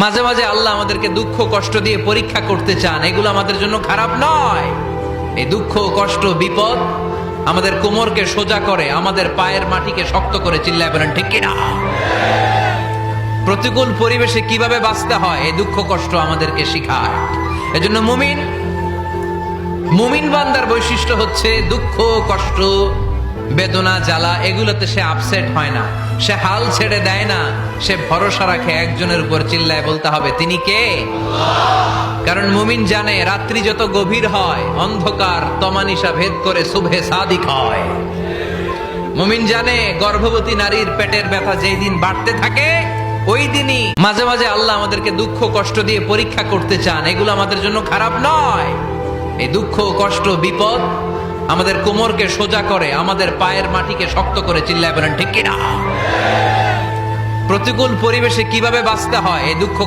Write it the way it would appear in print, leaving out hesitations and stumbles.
মাঝে মাঝে আল্লাহ আমাদেরকে দুঃখ কষ্ট দিয়ে পরীক্ষা করতে চান, এগুলো আমাদের জন্য খারাপ নয়। এই দুঃখ কষ্ট বিপদ আমাদের কোমরকে সোজা করে, আমাদের পায়ের মাটিকে শক্ত করে। চিল্লায় বলেন ঠিক কিনা? প্রতিকূল পরিবেশে কিভাবে বাঁচতে হয় এই দুঃখ কষ্ট আমাদেরকে শিখায়। এজন্য মুমিন বান্দার বৈশিষ্ট্য হচ্ছে দুঃখ কষ্ট বেদনা জ্বালা এগুলোতে সে আপসেট হয় না, সে হাল ছেড়ে দেয় না, সে ভরসা রাখে একজনের উপর। চিল্লায় বলতে হবে তিনি কে? কারণ মুমিন জানে রাত্রি যত গভীর হয় অন্ধকার তমানিসা ভেদ করে সুবহে সাদিক হয়। মুমিন জানে গর্ভবতী নারীর পেটের ব্যথা যেই দিন বাড়তে থাকে ওই দিনই মাঝে মাঝে আল্লাহ আমাদেরকে দুঃখ কষ্ট দিয়ে পরীক্ষা করতে চান, এগুলো আমাদের জন্য খারাপ নয়। এই দুঃখ কষ্ট বিপদ আমাদের কোমরকে সোজা করে, আমাদের পায়ের মাটিকে শক্ত করে। চিল্লায় বলেন ঠিক কিনা? প্রতিকূল পরিবেশে কিভাবে বাঁচতে হয় এই দুঃখ